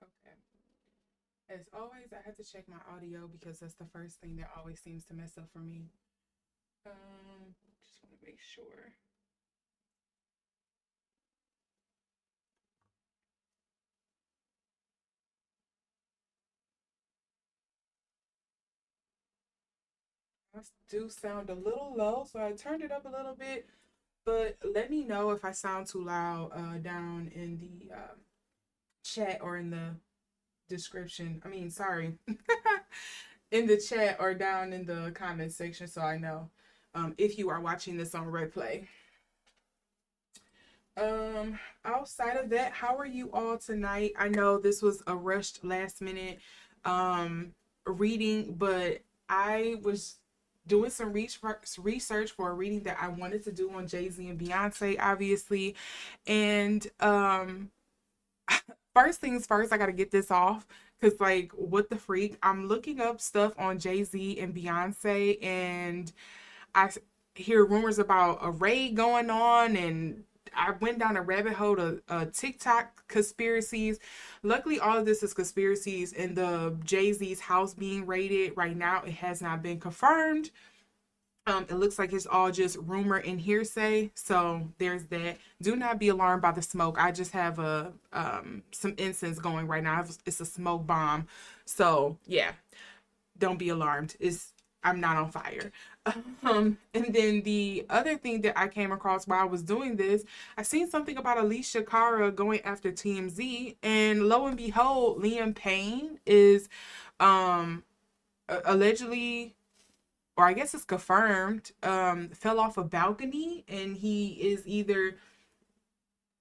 Okay. As always, I had to check my audio because that's the first thing that always seems to mess up for me. Just want to make sure. I do sound a little low, so I turned it up a little bit. But let me know if I sound too loud down in the chat or in the description. I mean, sorry, in the chat or down in the comment section so I know if you are watching this on replay. Outside of that, how are you all tonight? I know this was a rushed last minute reading, but I was doing some research for a reading that I wanted to do on Jay-Z and Beyonce, obviously. And first things first, I gotta get this off. Cause like what the freak? I'm looking up stuff on Jay-Z and Beyonce, and I hear rumors about a raid going on, and I went down a rabbit hole of TikTok conspiracies. Luckily, all of this is conspiracies, and the Jay-Z's house being raided right now, it has not been confirmed. It looks like it's all just rumor and hearsay. So there's that. Do not be alarmed by the smoke. I just have a some incense going right now. It's a smoke bomb. So yeah, don't be alarmed. I'm not on fire. And then the other thing that I came across while I was doing this, I seen something about Alicia Cara going after TMZ, and lo and behold, Liam Payne is um allegedly, or I guess it's confirmed, fell off a balcony, and he is either,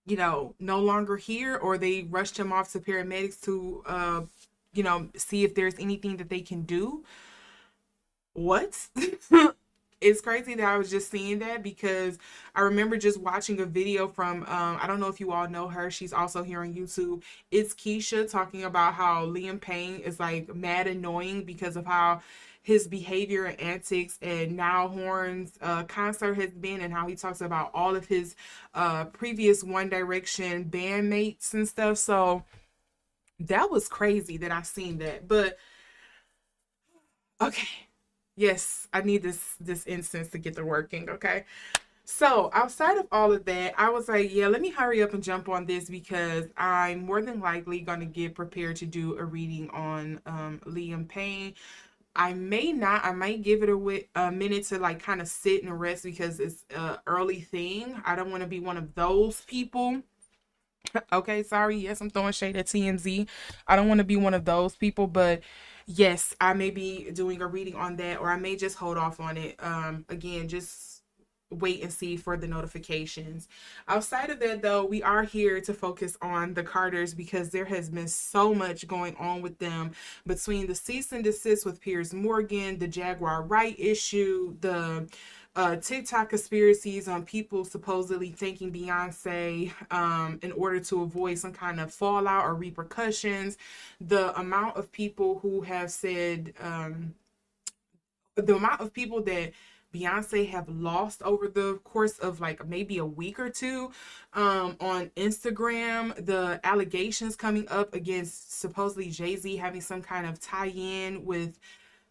no longer here, or they rushed him off to paramedics to, see if there's anything that they can do. What? It's crazy that I was just seeing that, because I remember just watching a video from, I don't know if you all know her. She's also here on YouTube. It's Keisha, talking about how Liam Payne is like mad annoying because of how his behavior and antics at Now Horn's concert has been, and how he talks about all of his previous One Direction bandmates and stuff. So that was crazy that I seen that. But okay. Yes, I need this instance to get to working, okay? So outside of all of that, I was like, yeah, let me hurry up and jump on this, because I'm more than likely gonna get prepared to do a reading on Liam Payne. I may not. I might give it a minute to like kind of sit and rest, because it's a early thing. I don't want to be one of those people. Okay, sorry. Yes, I'm throwing shade at TMZ. I don't want to be one of those people, but yes, I may be doing a reading on that, or I may just hold off on it. Again, just wait and see for the notifications. Outside of that, though, we are here to focus on the Carters, because there has been so much going on with them, between the cease and desist with Piers Morgan, the Jaguar Wright issue, the TikTok conspiracies on people supposedly thanking Beyonce in order to avoid some kind of fallout or repercussions. The amount of people who have said, the amount of people that Beyonce have lost over the course of like maybe a week or two on Instagram, the allegations coming up against supposedly Jay-Z having some kind of tie-in with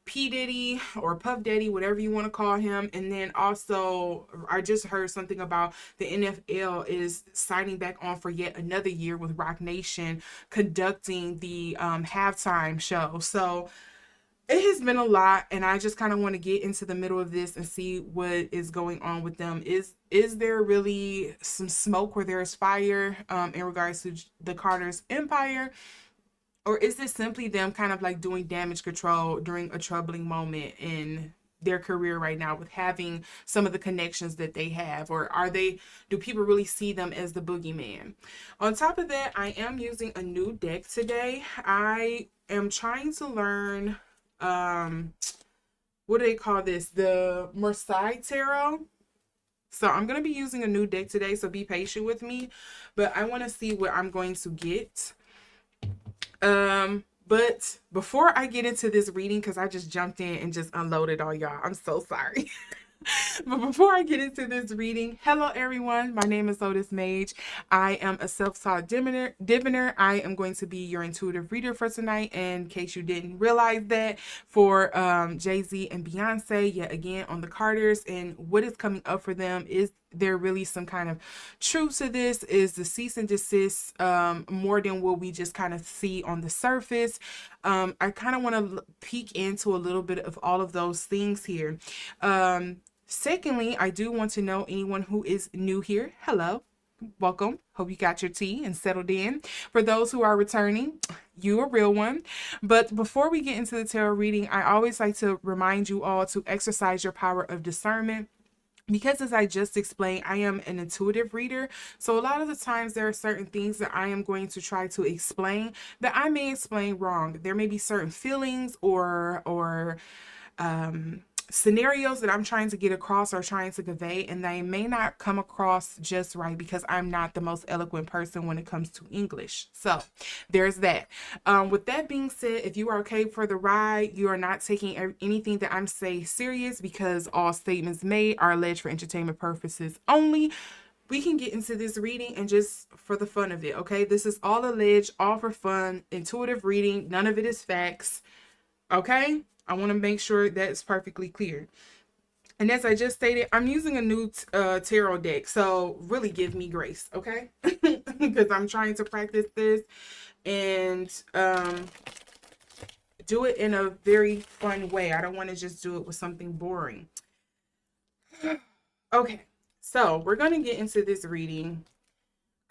P. Diddy or Puff Daddy, whatever you want to call him. And then also, I just heard something about the NFL is signing back on for yet another year, with Rock Nation conducting the halftime show. So it has been a lot, and I just kind of want to get into the middle of this and see what is going on with them. Is there really some smoke where there's fire in regards to the Carter's empire? Or is this simply them kind of like doing damage control during a troubling moment in their career right now, with having some of the connections that they have? Or do people really see them as the boogeyman? On top of that, I am using a new deck today. I am trying to learn, what do they call this? The Marseille Tarot. So I'm going to be using a new deck today, so be patient with me. But I want to see what I'm going to get. But before I get into this reading, because I just jumped in and just unloaded on y'all, I'm so sorry. But before I get into this reading, hello everyone. My name is LotusMaje. I am a self-taught diviner. I am going to be your intuitive reader for tonight. In case you didn't realize that, for Jay-Z and Beyonce, yet again on the Carters, and what is coming up for them. Is there really some kind of truth to this? Is the cease and desist more than what we just kind of see on the surface? I kind of want to peek into a little bit of all of those things here. Secondly, I do want to know anyone who is new here. Hello, welcome. Hope you got your tea and settled in. For those who are returning, you a real one. But before we get into the tarot reading, I always like to remind you all to exercise your power of discernment. Because as I just explained, I am an intuitive reader. So a lot of the times there are certain things that I am going to try to explain that I may explain wrong. There may be certain feelings or scenarios that I'm trying to get across or trying to convey, and they may not come across just right, because I'm not the most eloquent person when it comes to English. So there's that. With that being said, if you are okay for the ride, you are not taking anything that I'm saying serious, because all statements made are alleged for entertainment purposes only. We can get into this reading and just for the fun of it, okay? This is all alleged, all for fun, intuitive reading. None of it is facts, okay? I want to make sure that's perfectly clear. And as I just stated, I'm using a new tarot deck. So really give me grace, okay? Because I'm trying to practice this and do it in a very fun way. I don't want to just do it with something boring. Okay, so we're going to get into this reading.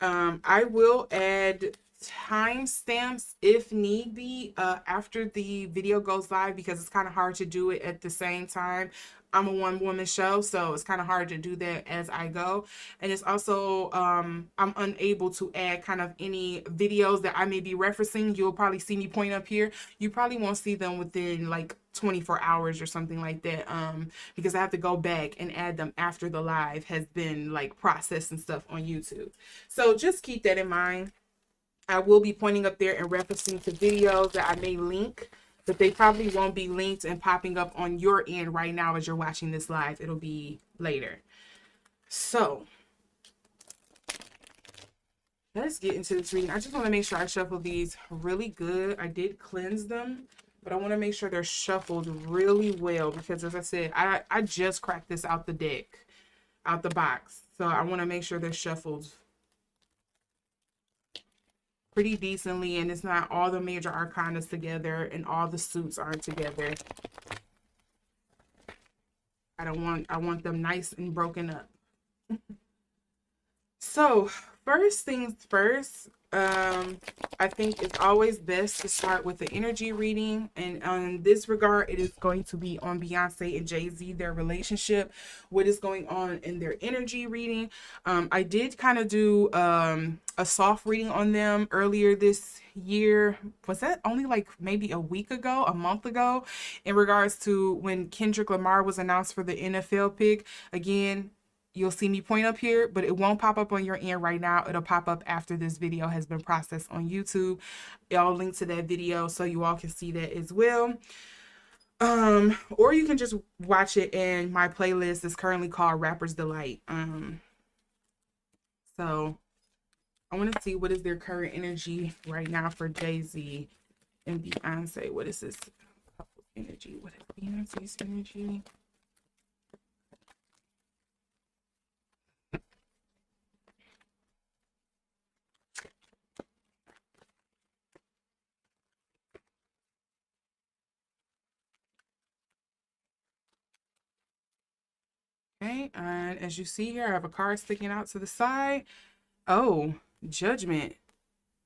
I will add timestamps if need be after the video goes live, because it's kind of hard to do it at the same time. I'm a one woman show, so it's kind of hard to do that as I go. And it's also, I'm unable to add kind of any videos that I may be referencing. You'll probably see me point up here. You probably won't see them within like 24 hours or something like that, because I have to go back and add them after the live has been like processed and stuff on YouTube. So just keep that in mind. I will be pointing up there and referencing to videos that I may link, but they probably won't be linked and popping up on your end right now as you're watching this live. It'll be later. So let's get into this reading. I just want to make sure I shuffle these really good. I did cleanse them, but I want to make sure they're shuffled really well, because as I said, I just cracked this out the deck, out the box. So I want to make sure they're shuffled pretty decently, and it's not all the major arcanas together and all the suits aren't together. I want them nice and broken up. So first things first, I think it's always best to start with the energy reading. And on this regard, it is going to be on Beyonce and Jay-Z, their relationship, what is going on in their energy reading. I did kind of do a soft reading on them earlier this year. Was that only like maybe a week ago, a month ago, in regards to when Kendrick Lamar was announced for the NFL pick? Again, you'll see me point up here, but it won't pop up on your end right now. It'll pop up after this video has been processed on YouTube. I'll link to that video so you all can see that as well. Or you can just watch it in my playlist. It's currently called Rapper's Delight. So I want to see what is their current energy right now for Jay-Z and Beyonce. What is this energy? What is Beyonce's energy? Okay, and as you see here, I have a card sticking out to the side. Oh, Judgment.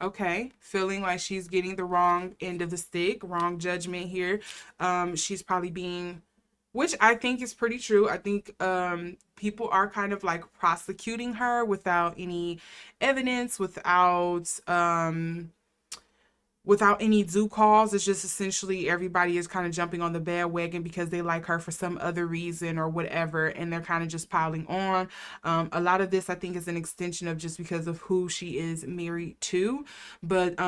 Okay, feeling like she's getting the wrong end of the stick, wrong judgment here. She's probably being, which I think is pretty true. I think people are kind of like prosecuting her without any evidence, without any due cause. It's just essentially everybody is kind of jumping on the bandwagon because they like her for some other reason or whatever, and they're kind of just piling on. A lot of this I think is an extension of just because of who she is married to. But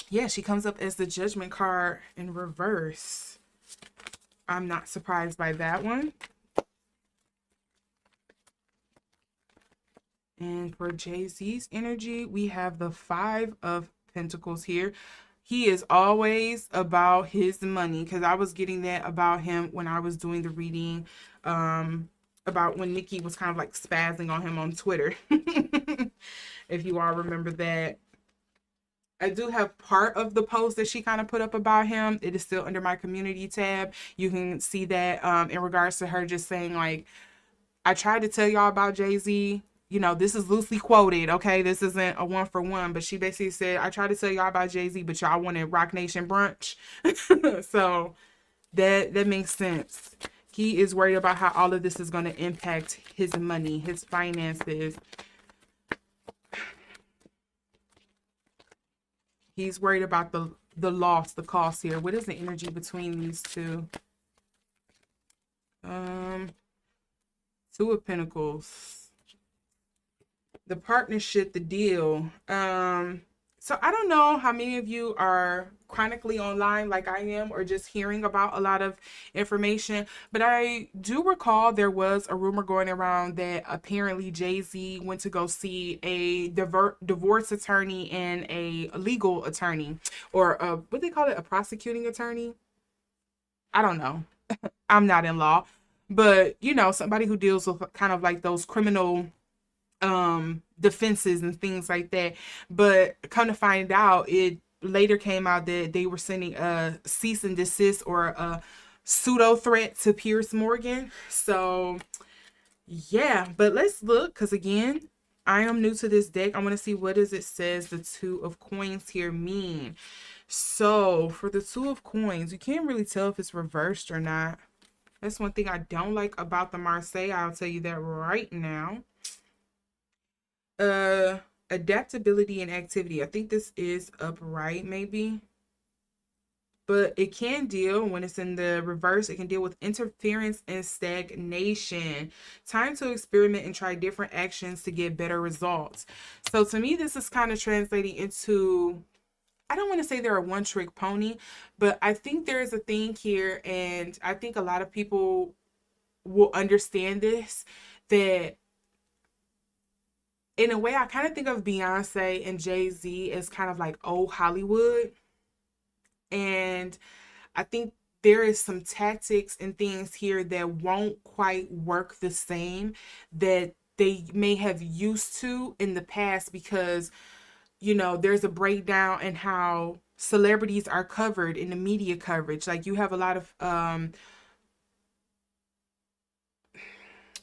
yeah, she comes up as the Judgment card in reverse. I'm not surprised by that one. And for Jay-Z's energy, we have the Five of Pentacles here. He is always about his money, because I was getting that about him when I was doing the reading, about when Nikki was kind of like spazzing on him on Twitter. If you all remember that. I do have part of the post that she kind of put up about him. It is still under my community tab. You can see that in regards to her just saying like, I tried to tell y'all about Jay-Z. You know, this is loosely quoted, okay? This isn't a one for one, but she basically said, I tried to tell y'all about Jay-Z, but y'all wanted Rock Nation brunch. So that makes sense. He is worried about how all of this is going to impact his money, his finances. He's worried about the loss, the cost here. What is the energy between these two? Two of Pentacles. The partnership, the deal. So I don't know how many of you are chronically online like I am, or just hearing about a lot of information, but I do recall there was a rumor going around that apparently Jay-Z went to go see a divorce attorney and a legal attorney, or what they call it, a prosecuting attorney. I don't know. I'm not in law. but you know, somebody who deals with kind of like those criminal defenses and things like that. But come to find out, it later came out that they were sending a cease and desist or a pseudo threat to Pierce Morgan. So yeah, but let's look, because again, I am new to this deck. I want to see what does it says the two of coins here mean. So for the two of coins, you can't really tell if it's reversed or not. That's one thing I don't like about the Marseille. I'll tell you that right now. Uh, Adaptability and activity. I think this is upright, maybe. But it can deal, when it's in the reverse, it can deal with interference and stagnation. Time to experiment and try different actions to get better results. So to me, this is kind of translating into, I don't want to say they're a one trick pony, but I think there is a thing here, and I think a lot of people will understand this, that in a way, I kind of think of Beyonce and Jay-Z as kind of like old Hollywood. And I think there is some tactics and things here that won't quite work the same that they may have used to in the past, because, you know, there's a breakdown in how celebrities are covered in the media coverage. Like, you have a lot of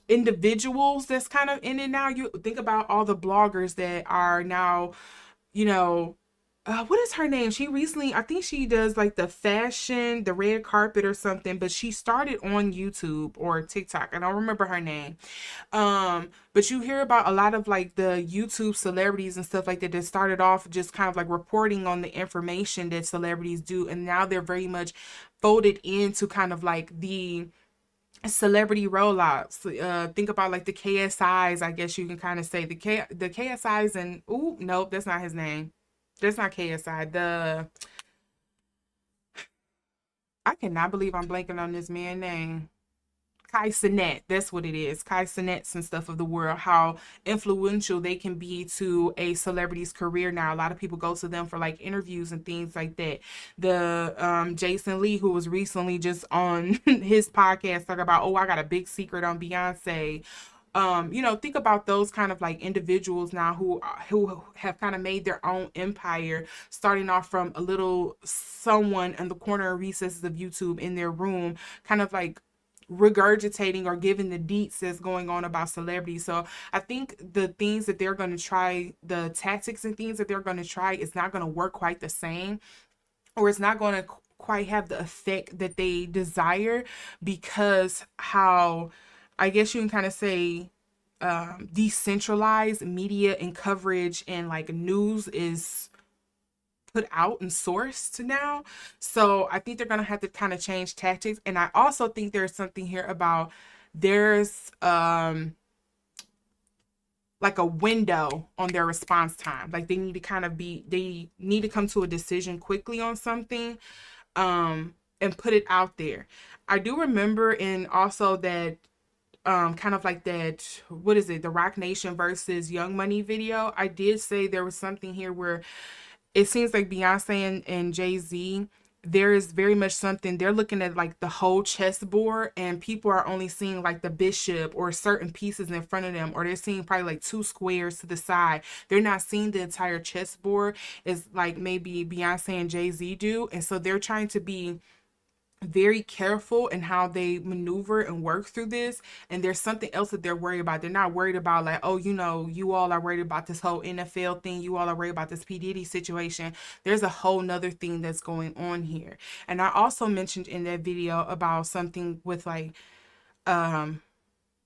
individuals that's kind of in it now. You think about all the bloggers that are now, you know, what is her name? She recently, I think she does like the fashion, the red carpet or something, but she started on YouTube or TikTok. I don't remember her name. But you hear about a lot of like the YouTube celebrities and stuff like that that started off just kind of like reporting on the information that celebrities do, and now they're very much folded into kind of like the celebrity rollouts. Think about like the KSIs, I guess you can kind of say the KSIs, and ooh, nope, that's not his name. That's not KSI. I cannot believe I'm blanking on this man's name. Kai Cenat, that's what it is. Kai Cenats and stuff of the world, how influential they can be to a celebrity's career now. A lot of people go to them for like interviews and things like that. The Jason Lee, who was recently just on his podcast talking about, oh, I got a big secret on Beyonce. You know, think about those kind of like individuals now who have kind of made their own empire, starting off from a little someone in the corner recesses of YouTube in their room, kind of like regurgitating or giving the deets that's going on about celebrities. So I think the things that they're going to try, the tactics and things that they're going to try, is not going to work quite the same, or it's not going to quite have the effect that they desire, because how, I guess you can kind of say, decentralized media and coverage and like news is put out and sourced now. So I think they're going to have to kind of change tactics. And I also think there's something here about, there's like a window on their response time. Like, they need to kind of be, they need to come to a decision quickly on something, and put it out there. I do remember in also that kind of like that, what is it, the Rock Nation versus Young Money video. I did say there was something here where it seems like Beyonce and Jay-Z, there is very much something, they're looking at like the whole chessboard, and people are only seeing like the bishop or certain pieces in front of them, or they're seeing probably like two squares to the side. They're not seeing the entire chessboard as like maybe Beyonce and Jay-Z do. And so they're trying to be very careful in how they maneuver and work through this. And there's something else that they're worried about. They're not worried about like, oh, you know, you all are worried about this whole NFL thing, you all are worried about this P. Diddy situation. There's a whole nother thing that's going on here. And I also mentioned in that video about something with like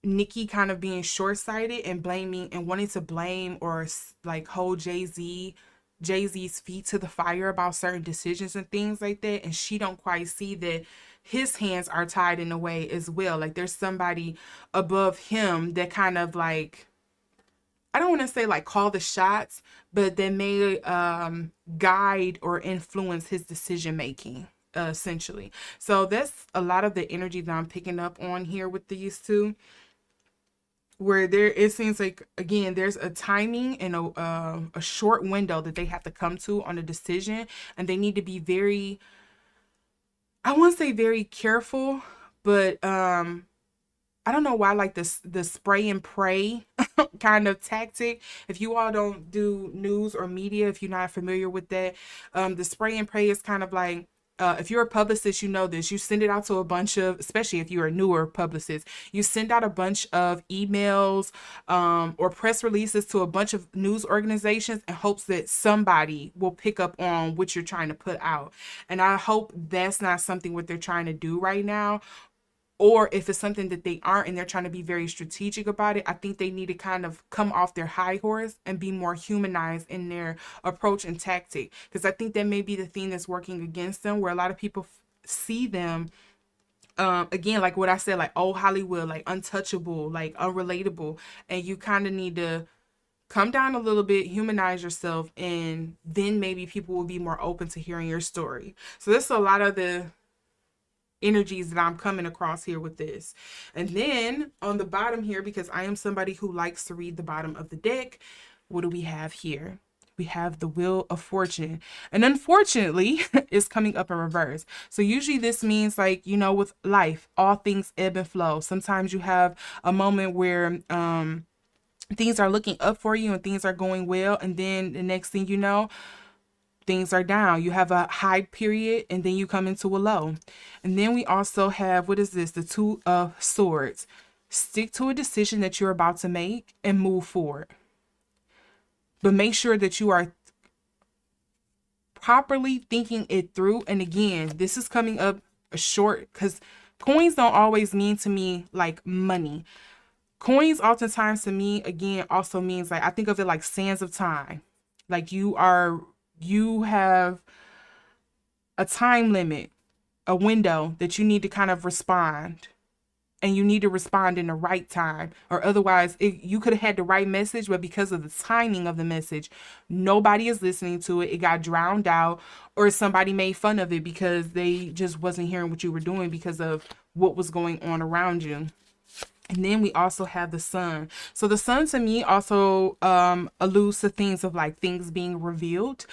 Nicki kind of being short-sighted and blaming and wanting to blame or like hold Jay-Z's feet to the fire about certain decisions and things like that. And she don't quite see that his hands are tied in a way as well. Like, there's somebody above him that kind of like, I don't want to say like call the shots, but that may guide or influence his decision making, essentially. So that's a lot of the energy that I'm picking up on here with these two, where there, it seems like, again, there's a timing and a short window that they have to come to on a decision, and they need to be very, I won't say very careful, but I don't know why, like this the spray and pray kind of tactic. If you all don't do news or media, if you're not familiar with that, the spray and pray is kind of like, if you're a publicist, you know this. You send it out to a bunch of, especially if you're a newer publicist, you send out a bunch of emails, or press releases to a bunch of news organizations in hopes that somebody will pick up on what you're trying to put out. And I hope that's not something what they're trying to do right now, or if it's something that they aren't and they're trying to be very strategic about it, I think they need to kind of come off their high horse and be more humanized in their approach and tactic. Because I think that may be the thing that's working against them, where a lot of people see them, again, like what I said, like old Hollywood, like untouchable, like unrelatable. And you kind of need to come down a little bit, humanize yourself, and then maybe people will be more open to hearing your story. So this is a lot of the energies that I'm coming across here with this. And then on the bottom here, because I am somebody who likes to read the bottom of the deck, what do we have here? We have the Wheel of Fortune. And unfortunately, it's coming up in reverse. So usually this means, like, you know, with life, all things ebb and flow. Sometimes you have a moment where things are looking up for you and things are going well. And then the next thing you know, things are down. You have a high period and then you come into a low. And then we also have, what is this? The Two of Swords. Stick to a decision that you're about to make and move forward. But make sure that you are properly thinking it through. And again, this is coming up short because coins don't always mean to me like money. Coins oftentimes to me, again, also means like, I think of it like sands of time. Like you have a time limit, a window that you need to kind of respond, and you need to respond in the right time, or otherwise you could have had the right message, but because of the timing of the message, nobody is listening to it. It got drowned out, or somebody made fun of it because they just wasn't hearing what you were doing because of what was going on around you. And then we also have the sun. So the sun to me also alludes to things of like things being revealed.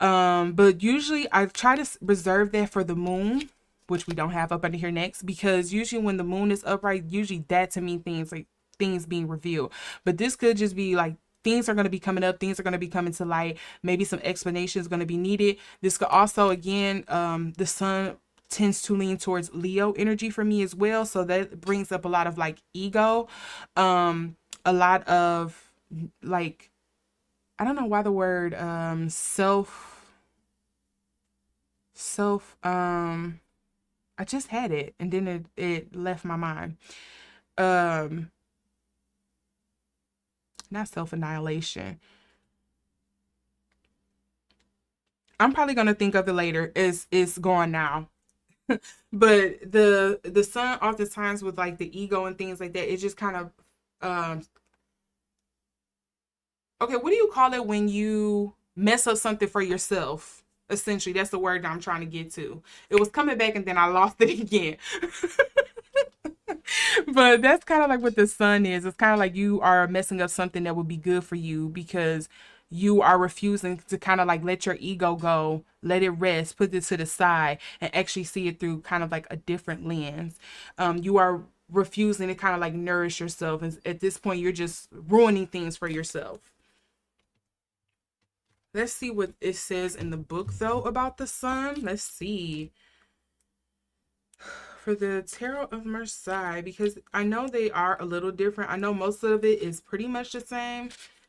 But usually I try to reserve that for the moon, which we don't have up under here next, because usually when the moon is upright, usually that to me things like things being revealed. But this could just be like things are going to be coming up, things are going to be coming to light, maybe some explanation is going to be needed. This could also, again, the sun tends to lean towards Leo energy for me as well. So that brings up a lot of like ego, a lot of like, I don't know why the word I just had it and then it left my mind. Um Not self-annihilation. I'm probably gonna think of it later. It's gone now. But the sun oftentimes with like the ego and things like that, it just kind of okay, what do you call it when you mess up something for yourself? Essentially, that's the word that I'm trying to get to. It was coming back and then I lost it again. But that's kind of like what the sun is. It's kind of like you are messing up something that would be good for you because you are refusing to kind of like let your ego go, let it rest, put it to the side, and actually see it through kind of like a different lens. You are refusing to kind of like nourish yourself. And at this point, you're just ruining things for yourself. Let's see what it says in the book, though, about the sun. Let's see. For the Tarot of Marseille, because I know they are a little different. I know most of it is pretty much the same,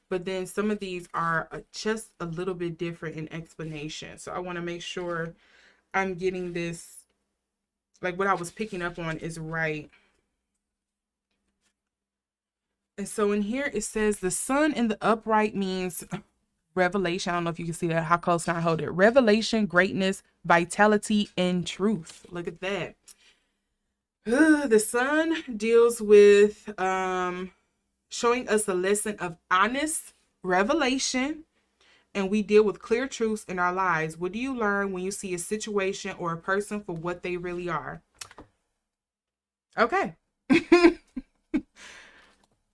but then some of these are just a little bit different in explanation. So I want to make sure I'm getting this, like what I was picking up on is right. And so in here it says the sun in the upright means revelation. I don't know if you can see that, how close can I hold it? Revelation, greatness, vitality, and truth. Look at that. The sun deals with showing us a lesson of honest revelation, and we deal with clear truths in our lives. What do you learn when you see a situation or a person for what they really are? Okay.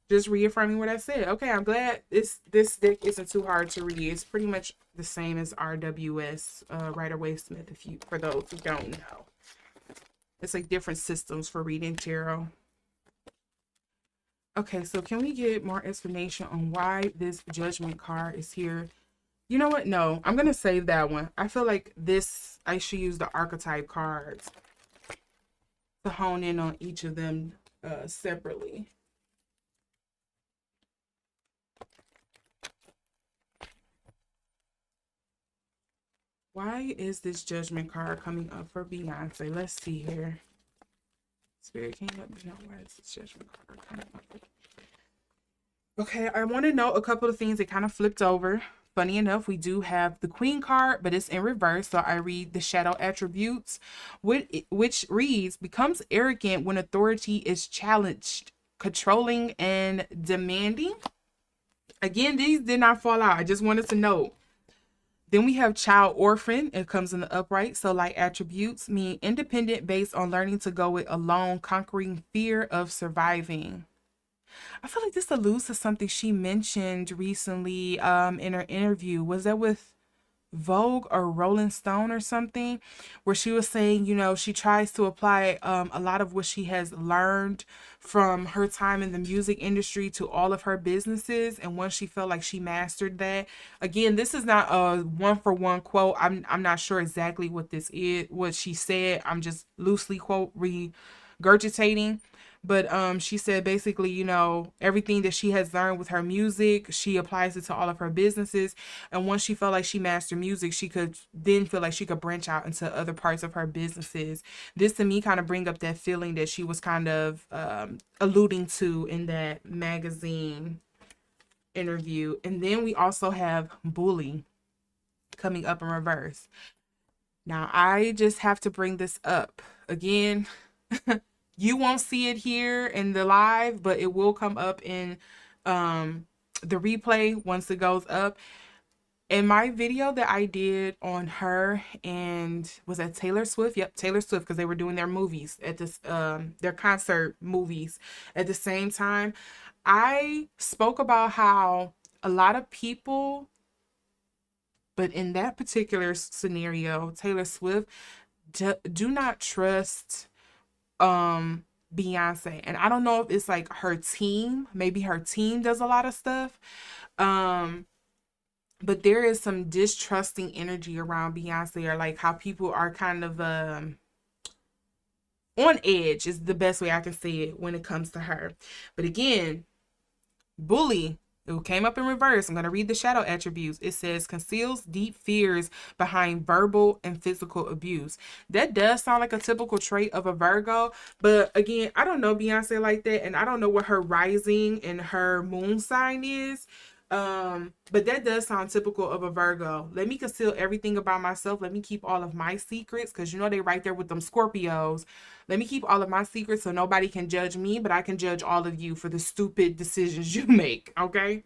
Just reaffirming what I said. Okay, I'm glad this deck isn't too hard to read. It's pretty much the same as RWS, Rider-Waite-Smith, for those who don't know. It's like different systems for reading tarot. Okay, so can we get more explanation on why this judgment card is here? You know what? No, I'm gonna save that one. I feel like this I should use the archetype cards to hone in on each of them separately. Why is this judgment card coming up for Beyonce? Let's see here. Spirit came up. No, why is this judgment card coming up? Okay, I want to note a couple of things that kind of flipped over. Funny enough, we do have the Queen card, but it's in reverse. So I read the shadow attributes, which reads, becomes arrogant when authority is challenged, controlling, and demanding. Again, these did not fall out. I just wanted to note. Then we have child orphan. It comes in the upright. So like attributes mean independent based on learning to go it alone, conquering fear of surviving. I feel like this alludes to something she mentioned recently in her interview. Was that with Vogue or Rolling Stone or something, where she was saying, you know, she tries to apply a lot of what she has learned from her time in the music industry to all of her businesses. And once she felt like she mastered that, again, this is not a one for one quote. I'm not sure exactly what this is, what she said. I'm just loosely quote regurgitating. But she said basically, you know, everything that she has learned with her music, she applies it to all of her businesses. And once she felt like she mastered music, she could then feel like she could branch out into other parts of her businesses. This to me kind of bring up that feeling that she was kind of alluding to in that magazine interview. And then we also have Bully coming up in reverse. Now, I just have to bring this up again. You won't see it here in the live, but it will come up in the replay once it goes up. In my video that I did on her and was that Taylor Swift? Yep, Taylor Swift, because they were doing their movies at this their concert movies at the same time. I spoke about how a lot of people, but in that particular scenario, Taylor Swift, do not trust Beyonce. And I don't know if it's like her team, maybe her team does a lot of stuff. Um but there is some distrusting energy around Beyonce, or like how people are kind of on edge is the best way I can say it when it comes to her. But again, Bully, it came up in reverse. I'm going to read the shadow attributes. It says conceals deep fears behind verbal and physical abuse. That does sound like a typical trait of a Virgo. But again, I don't know Beyonce like that. And I don't know what her rising and her moon sign is. But that does sound typical of a Virgo. Let me conceal everything about myself. Let me keep all of my secrets, because you know they right there with them Scorpios. Let me keep all of my secrets so nobody can judge me, but I can judge all of you for the stupid decisions you make. Okay.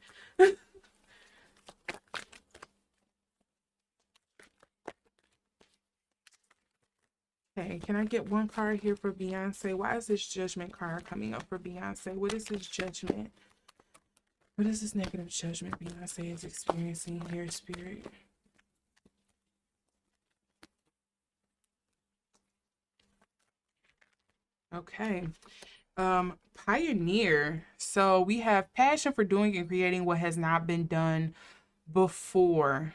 Okay, can I get one card here for Beyonce? Why is this judgment card coming up for Beyonce? What is this judgment? What is this negative judgment Beyonce is experiencing here, Spirit? Okay. Pioneer. So we have passion for doing and creating what has not been done before.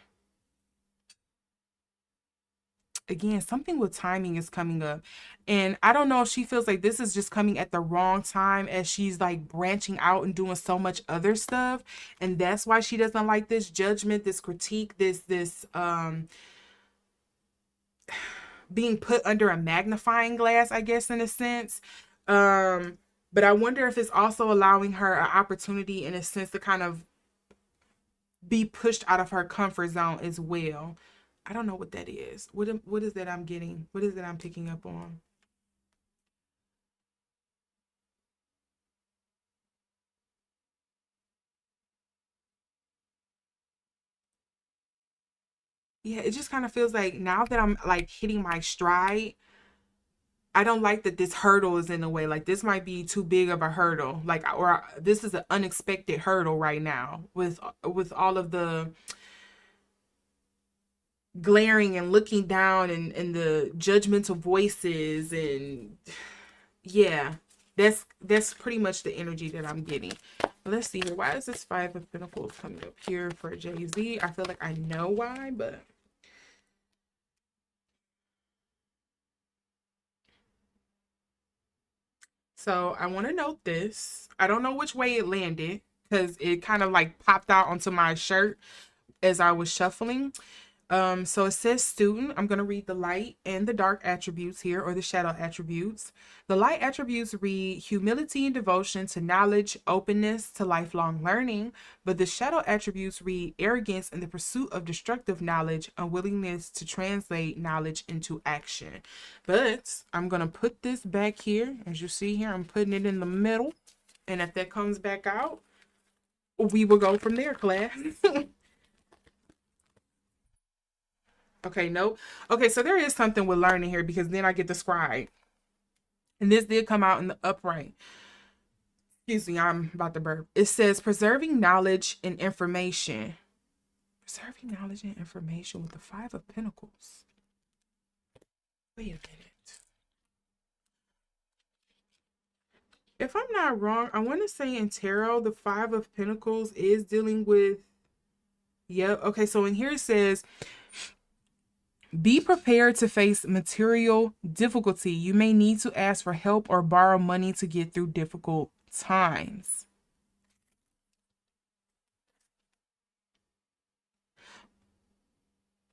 Again, something with timing is coming up. And I don't know if she feels like this is just coming at the wrong time as she's like branching out and doing so much other stuff. And that's why she doesn't like this judgment, this critique, this being put under a magnifying glass, I guess, in a sense. But I wonder if it's also allowing her an opportunity in a sense to kind of be pushed out of her comfort zone as well. I don't know what that is. What is that I'm getting? What is that I'm picking up on? Yeah, it just kind of feels like now that I'm like hitting my stride, I don't like that this hurdle is in the way. Like this might be too big of a hurdle. Like or this is an unexpected hurdle right now with all of the glaring and looking down and the judgmental voices and yeah. That's pretty much the energy that I'm getting. Let's see here. Why is this Five of Pentacles coming up here for Jay-Z? I feel like I know why, but so I want to note this. I don't know which way it landed because it kind of like popped out onto my shirt as I was shuffling. So it says student. I'm going to read the light and the dark attributes here, or the shadow attributes. The light attributes read humility and devotion to knowledge, openness to lifelong learning. But the shadow attributes read arrogance in the pursuit of destructive knowledge, unwillingness to translate knowledge into action. But I'm going to put this back here. As you see here, I'm putting it in the middle. And if that comes back out, we will go from there, class. Okay, nope. Okay, so there is something with learning here because then I get the scribe. And this did come out in the upright. Excuse me, I'm about to burp. It says preserving knowledge and information. Preserving knowledge and information with the Five of Pentacles. Wait a minute. If I'm not wrong, I want to say in tarot, the Five of Pentacles is dealing with... Yep. Okay, so in here it says... Be prepared to face material difficulty. You may need to ask for help or borrow money to get through difficult times.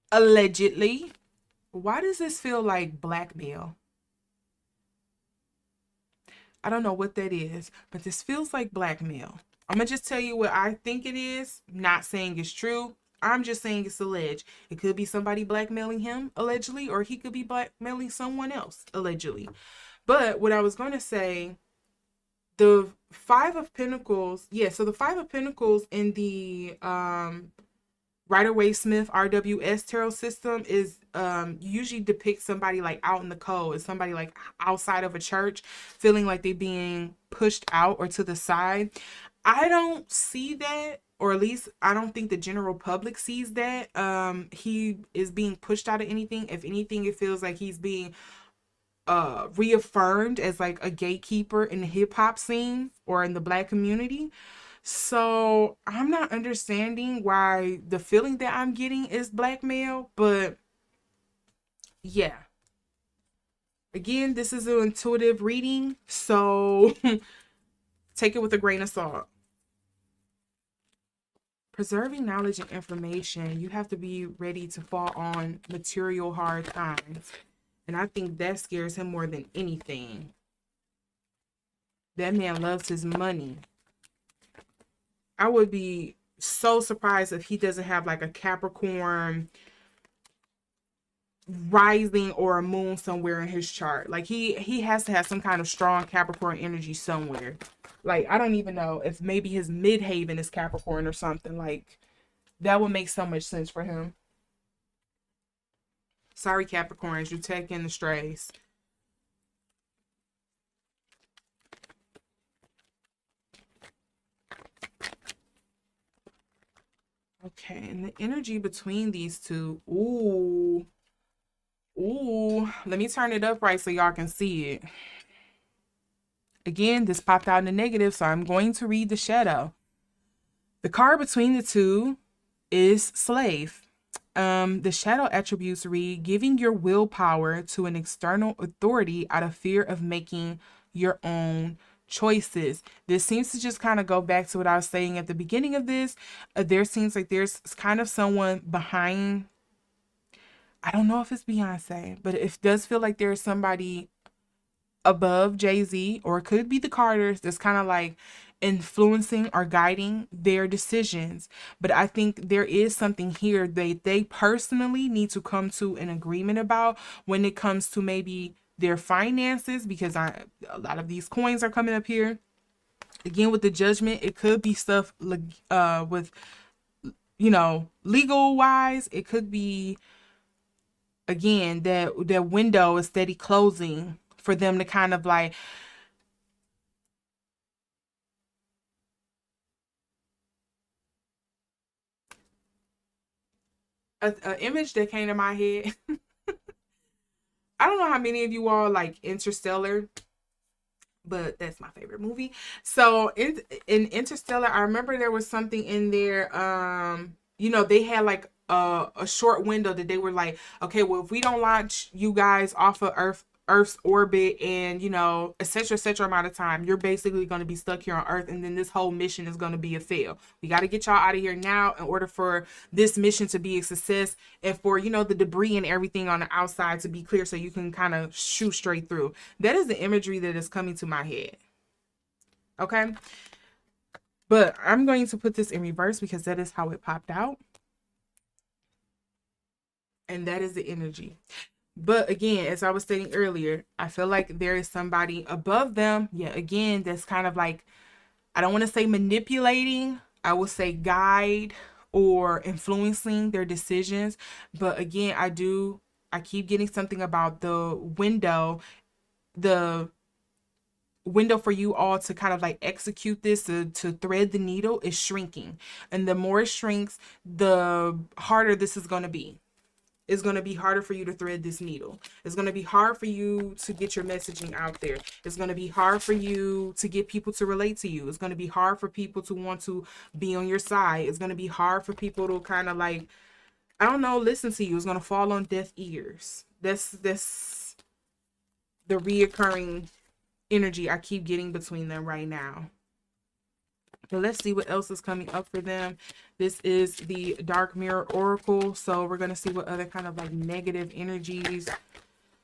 Allegedly. Why does this feel like blackmail? I don't know what that is, but this feels like blackmail. I'm going to just tell you what I think it is. Not saying it's true. I'm just saying it's alleged. It could be somebody blackmailing him, allegedly, or he could be blackmailing someone else, allegedly. But what I was going to say, the Five of Pentacles, yeah, so the Five of Pentacles in the Rider-Waite-Smith RWS tarot system is usually depicts somebody like out in the cold. It's somebody like outside of a church feeling like they're being pushed out or to the side. I don't see that, or at least I don't think the general public sees that. He is being pushed out of anything. If anything, it feels like he's being reaffirmed as like a gatekeeper in the hip hop scene or in the Black community. So I'm not understanding why the feeling that I'm getting is blackmail, but yeah. Again, this is an intuitive reading, so take it with a grain of salt. Preserving knowledge and information, you have to be ready to fall on material hard times. And I think that scares him more than anything. That man loves his money. I would be so surprised if he doesn't have like a Capricorn rising or a moon somewhere in his chart. Like he has to have some kind of strong Capricorn energy somewhere. Like, I don't even know if maybe his midhaven is Capricorn or something. Like, that would make so much sense for him. Sorry, Capricorns, you're taking the strays. Okay, and the energy between these two. Ooh. Ooh. Let me turn it up right so y'all can see it. Again, this popped out in the negative, so I'm going to read the shadow. The card between the two is slave. The shadow attributes read, giving your willpower to an external authority out of fear of making your own choices. This seems to just kind of go back to what I was saying at the beginning of this. There seems like there's kind of someone behind. I don't know if it's Beyonce, but it does feel like there's somebody above Jay-Z, or it could be the Carters, that's kind of like influencing or guiding their decisions. But I think there is something here that they personally need to come to an agreement about when it comes to maybe their finances, because a lot of these coins are coming up here. Again, with the Judgment, it could be stuff with, you know, legal wise. It could be, again, that window is steady closing for them to kind of like, a image that came to my head. I don't know how many of you all like Interstellar, but that's my favorite movie. So in Interstellar, I remember there was something in there. They had like a short window that they were like, okay, well, if we don't launch you guys off of Earth's orbit and et cetera amount of time, you're basically going to be stuck here on Earth, and then this whole mission is going to be a fail. We got to get y'all out of here now in order for this mission to be a success, and for the debris and everything on the outside to be clear, so you can kind of shoot straight through. That is the imagery that is coming to my head. Okay, but I'm going to put this in reverse because that is how it popped out, and that is the energy. But again, as I was stating earlier, I feel like there is somebody above them. Yeah, again, that's kind of like, I don't want to say manipulating, I will say guide or influencing their decisions. But again, I keep getting something about the window for you all to kind of like execute this, to thread the needle, is shrinking. And the more it shrinks, the harder this is going to be. It's going to be harder for you to thread this needle. It's going to be hard for you to get your messaging out there. It's going to be hard for you to get people to relate to you. It's going to be hard for people to want to be on your side. It's going to be hard for people to kind of like, I don't know, listen to you. It's going to fall on deaf ears. That's the reoccurring energy I keep getting between them right now. So let's see what else is coming up for them. This is the Dark Mirror Oracle. So we're going to see what other kind of like negative energies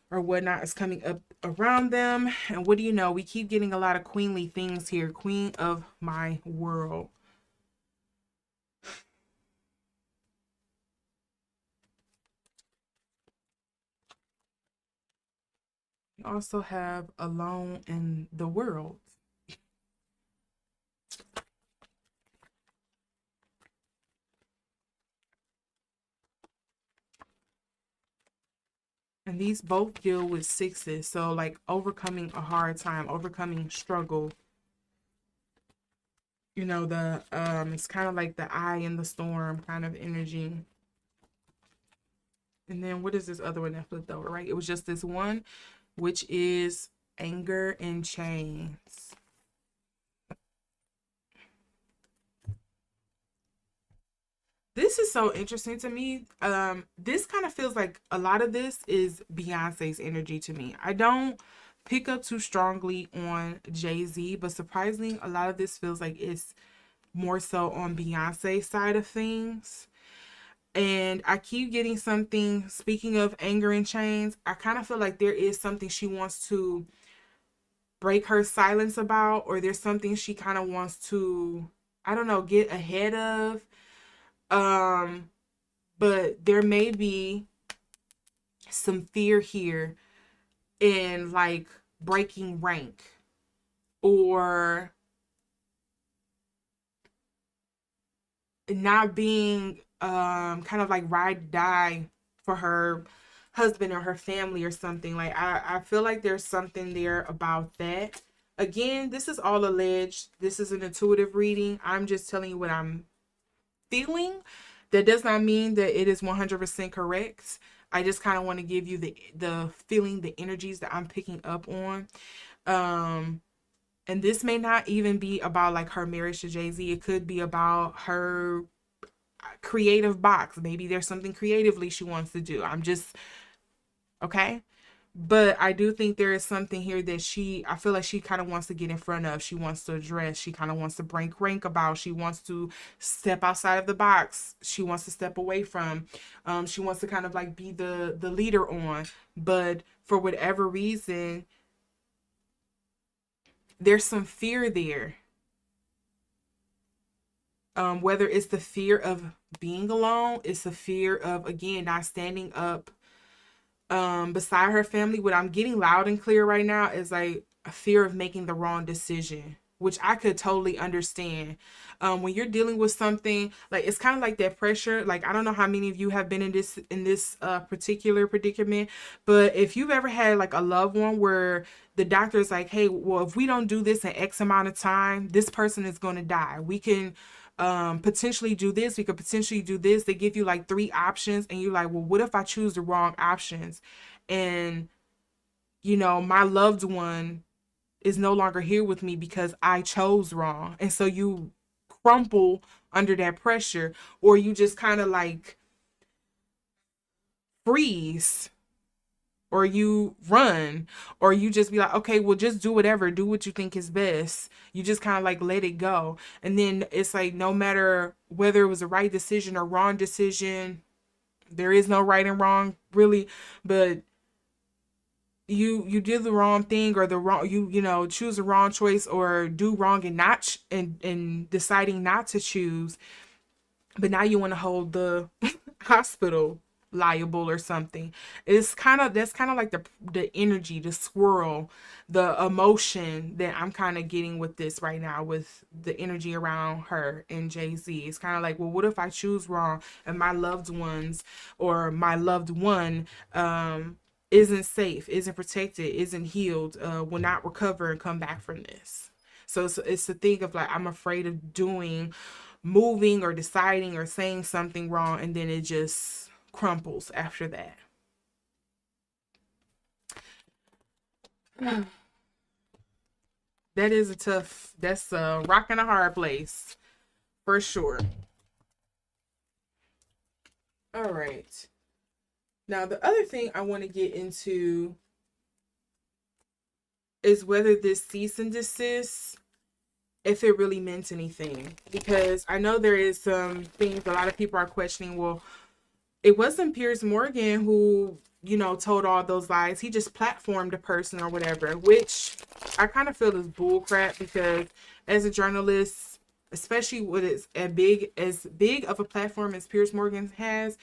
or whatnot is coming up around them. And what do you know? We keep getting a lot of queenly things here. Queen of my world. We also have Alone in the World. And these both deal with sixes. So like overcoming a hard time, overcoming struggle. It's kind of like the eye in the storm kind of energy. And then what is this other one that flipped over, right? It was just this one, which is Anger in Chains. This is so interesting to me. This kind of feels like a lot of this is Beyonce's energy to me. I don't pick up too strongly on Jay-Z, but surprisingly, a lot of this feels like it's more so on Beyonce's side of things. And I keep getting something, speaking of Anger in Chains, I kind of feel like there is something she wants to break her silence about, or there's something she kind of wants to, I don't know, get ahead of. But there may be some fear here in like breaking rank, or not being kind of like ride or die for her husband or her family or something. Like I feel like there's something there about that. Again, this is all alleged. This is an intuitive reading. I'm just telling you what I'm feeling. That does not mean that it is 100% correct. I just kind of want to give you the feeling, the energies that I'm picking up on. And this may not even be about like her marriage to Jay-Z. It could be about her creative box. Maybe there's something creatively she wants to do. I'm just, okay. But I do think there is something here that I feel like she kind of wants to get in front of. She wants to address. She kind of wants to break rank about. She wants to step outside of the box. She wants to step away from. She wants to kind of like be the leader on. But for whatever reason, there's some fear there. Whether it's the fear of being alone, it's the fear of, again, not standing up beside her family. What I'm getting loud and clear right now is like a fear of making the wrong decision, which I could totally understand. When you're dealing with something, like it's kind of like that pressure. Like, I don't know how many of you have been in this particular predicament, but if you've ever had like a loved one where the doctor is like, hey, well, if we don't do this in X amount of time, this person is going to die. We can potentially do this. We could potentially do this. They give you like 3 options, and you're like, well, what if I choose the wrong options? And my loved one is no longer here with me because I chose wrong. And so you crumple under that pressure, or you just kind of like freeze, or you run, or you just be like, okay, well, just do whatever, do what you think is best. You just kind of like let it go. And then it's like, no matter whether it was a right decision or wrong decision, there is no right and wrong really, but you did the wrong thing, or the wrong, you know, choose the wrong choice, or do wrong and not and deciding not to choose, but now you want to hold the hospital liable or something. It's kind of, that's kind of like the energy, the swirl, the emotion that I'm kind of getting with this right now, with the energy around her and Jay-Z. It's kind of like, well, what if I choose wrong and my loved ones or my loved one isn't safe, isn't protected, isn't healed, will not recover and come back from this. So it's the thing of like, I'm afraid of moving or deciding or saying something wrong, and then it just crumples after that. That is a tough, that's a rock and a hard place for sure. All right. Now, the other thing I want to get into is whether this cease and desist, if it really meant anything. Because I know there is some things a lot of people are questioning. Well, it wasn't Piers Morgan who, you know, told all those lies. He just platformed a person or whatever, which I kind of feel is bullcrap, because as a journalist, especially with as big of a platform as Piers Morgan has,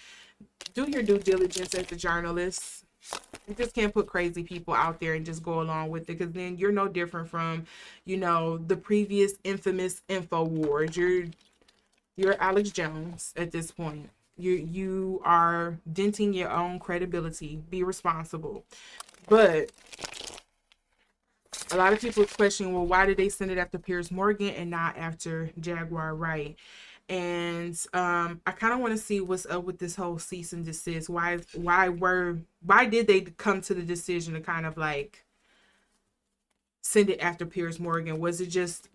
do your due diligence as a journalist. You just can't put crazy people out there and just go along with it, because then you're no different from, you know, the previous infamous info wars. You're Alex Jones at this point. You are denting your own credibility. Be responsible. But a lot of people are questioning, well, why did they send it after Piers Morgan and not after Jaguar Wright? And I kind of want to see what's up with this whole cease and desist. Why did they come to the decision to kind of like send it after Piers Morgan? Was it just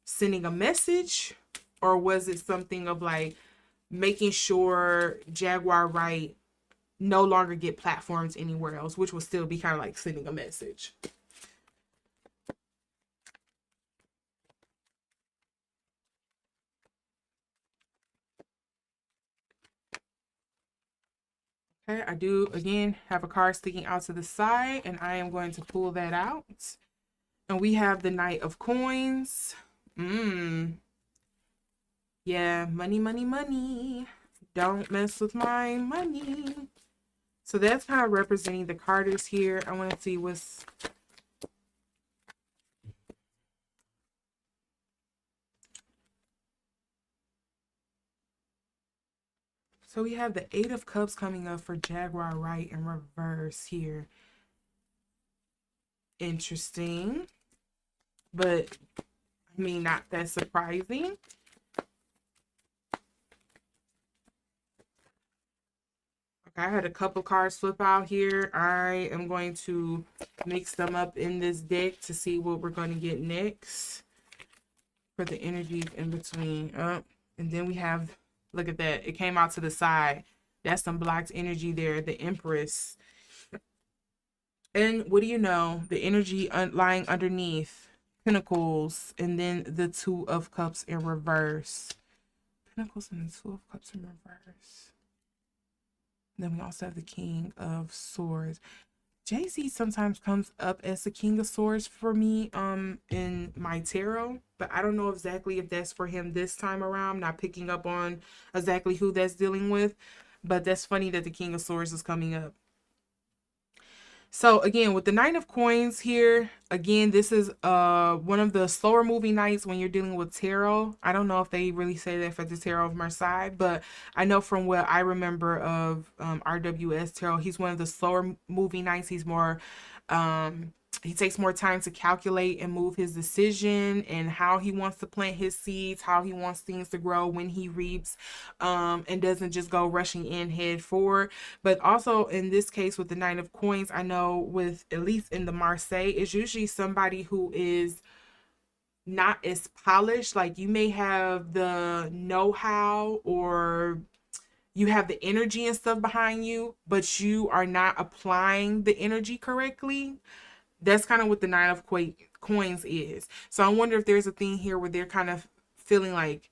sending a message, or was it something of like making sure Jaguar Wright no longer get platforms anywhere else, which would still be kind of like sending a message? Okay, I do again have a card sticking out to the side, and I am going to pull that out. And we have the Knight of Coins. Yeah, money, money, money. Don't mess with my money. So that's kind of representing the Carters here. I want to see what's... So we have the Eight of Cups coming up for Jaguar Wright in reverse here. Interesting. But, I mean, not that surprising. Okay, I had a couple cards flip out here. I am going to mix them up in this deck to see what we're going to get next for the energies in between. And then we have, look at that. It came out to the side. That's some blocked energy there. The Empress. And what do you know? The energy lying underneath. Pentacles. And then the Two of Cups in reverse. Pentacles and the Two of Cups in reverse. Then we also have the King of Swords. Jay-Z sometimes comes up as the King of Swords for me in my tarot, but I don't know exactly if that's for him this time around. I'm not picking up on exactly who that's dealing with, but that's funny that the King of Swords is coming up. So again, with the Nine of Coins here, again, this is one of the slower moving nights when you're dealing with tarot. I don't know if they really say that for the Tarot of Marseille, but I know from what I remember of RWS Tarot, he's one of the slower moving nights. He's more he takes more time to calculate and move his decision and how he wants to plant his seeds, how he wants things to grow when he reaps, and doesn't just go rushing in head forward. But also in this case with the Nine of Coins, I know with at least in the Marseille, it's usually somebody who is not as polished. Like you may have the know-how or you have the energy and stuff behind you, but you are not applying the energy correctly. That's kind of what the Coins is. So I wonder if there's a thing here where they're kind of feeling like,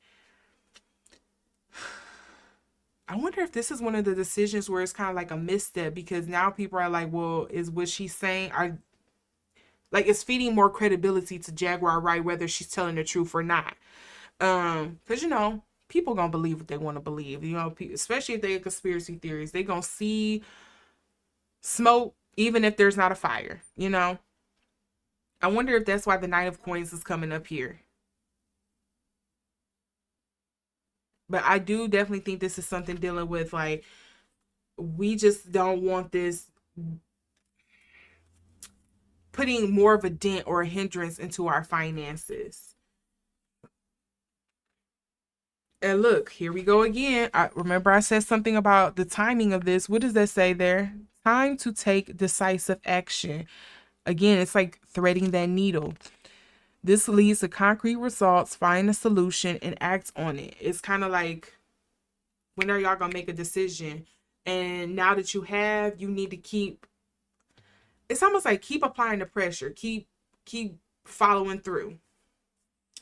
I wonder if this is one of the decisions where it's kind of like a misstep, because now people are like, well, is what she's saying, are like, it's feeding more credibility to Jaguar Wright, whether she's telling the truth or not. Because people gonna believe what they want to believe. Especially if they're conspiracy theories, they gonna see smoke even if there's not a fire. I wonder if that's why the Knight of Coins is coming up here. But I do definitely think this is something dealing with, like, we just don't want this putting more of a dent or a hindrance into our finances. And look, here we go again. I remember I said something about the timing of this. What does that say there? Time to take decisive action. Again, it's like threading that needle. This leads to concrete results, find a solution, and act on it. It's kind of like, when are y'all gonna make a decision? And now that you have, you need to keep, it's almost like keep applying the pressure, keep following through.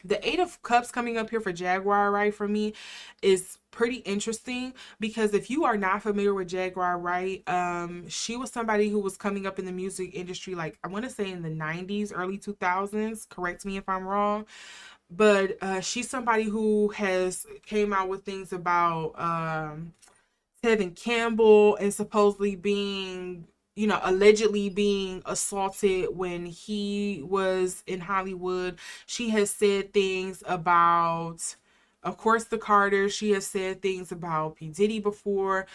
The Eight of Cups coming up here for Jaguar Wright for me is pretty interesting, because if you are not familiar with Jaguar Wright, she was somebody who was coming up in the music industry, like I want to say in the 90s, early 2000s. Correct me if I'm wrong. But she's somebody who has came out with things about Tevin Campbell and supposedly being, allegedly being assaulted when he was in Hollywood. She has said things about, of course, the Carters. She has said things about P. Diddy before.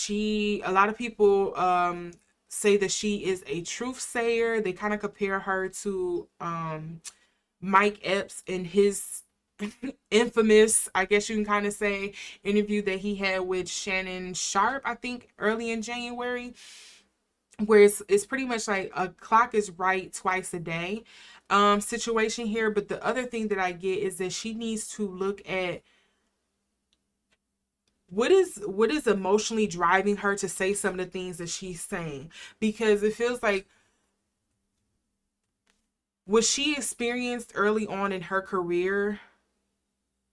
A lot of people say that she is a truth sayer. They kind of compare her to Mike Epps in his infamous, I guess you can kind of say, interview that he had with Shannon Sharp, I think early in January, where it's pretty much like a clock is right twice a day situation here. But the other thing that I get is that she needs to look at what is emotionally driving her to say some of the things that she's saying, because it feels like what she experienced early on in her career,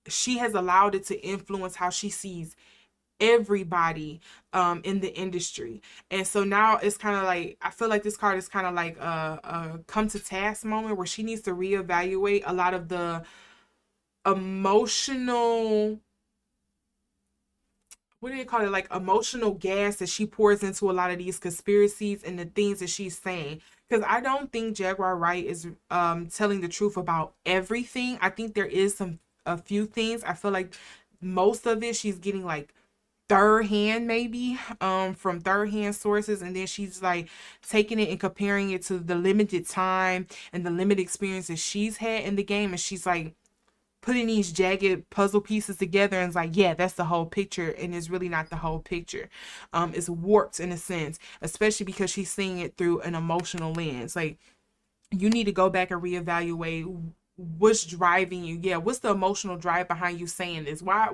she has allowed it to influence how she sees everybody in the industry. And so now it's kind of like, I feel like this card is kind of like a come to task moment where she needs to reevaluate a lot of the emotional, what do you call it, like emotional gas that she pours into a lot of these conspiracies and the things that she's saying. Because I don't think Jaguar Wright is telling the truth about everything. I think there is a few things. I feel like most of it she's getting like third hand, maybe from third hand sources, and then she's like taking it and comparing it to the limited time and the limited experience that she's had in the game, and she's like putting these jagged puzzle pieces together and it's like, yeah, that's the whole picture, and it's really not the whole picture. It's warped in a sense, especially because she's seeing it through an emotional lens. Like, you need to go back and reevaluate what's driving you. Yeah, what's the emotional drive behind you saying this? Why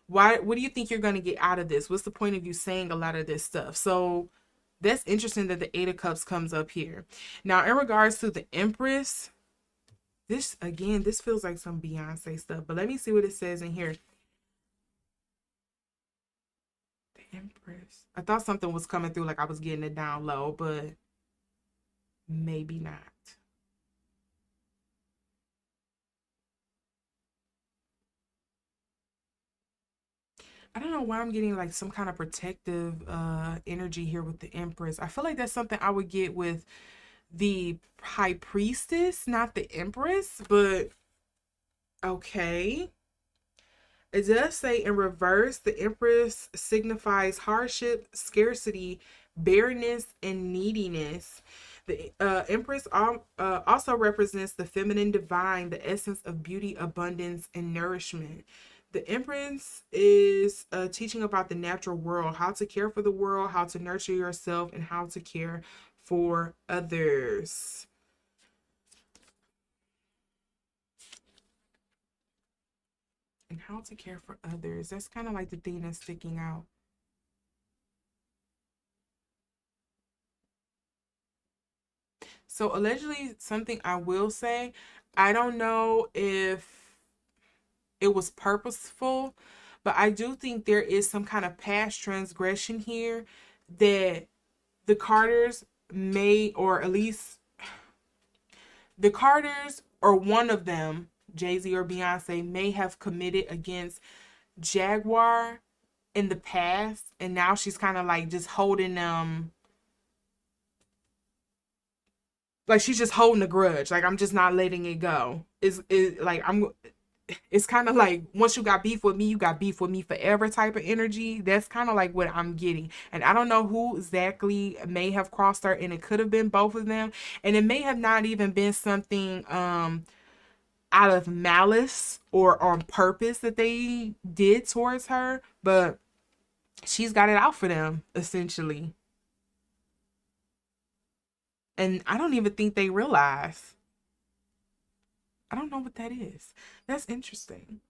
what do you think you're going to get out of this? What's the point of you saying a lot of this stuff? So that's interesting that the Eight of Cups comes up here. Now, in regards to the Empress, this feels like some Beyonce stuff, but let me see what it says in here. The Empress. I thought something was coming through, like I was getting it down low, but maybe not. I don't know why I'm getting like some kind of protective energy here with the Empress. I feel like that's something I would get with the High Priestess, not the Empress, but okay. It does say in reverse, the Empress signifies hardship, scarcity, bareness, and neediness. The Empress also represents the feminine divine, the essence of beauty, abundance, and nourishment. The Empress is teaching about the natural world, how to care for the world, how to nurture yourself, and how to care for others. And how to care for others. That's kind of like the thing that's sticking out. So allegedly, something I will say, I don't know if it was purposeful, but I do think there is some kind of past transgression here that the Carters may, or at least the Carters or one of them, Jay-Z or Beyonce, may have committed against Jaguar in the past, and now she's kind of like just holding them, like she's just holding a grudge, like I'm just not letting it go. Is like I'm it's kind of like once you got beef with me, you got beef with me forever type of energy. That's kind of like what I'm getting. And I don't know who exactly may have crossed her, and it could have been both of them. And it may have not even been something out of malice or on purpose that they did towards her, but she's got it out for them essentially. And I don't even think they realize. I don't know what that is. That's interesting.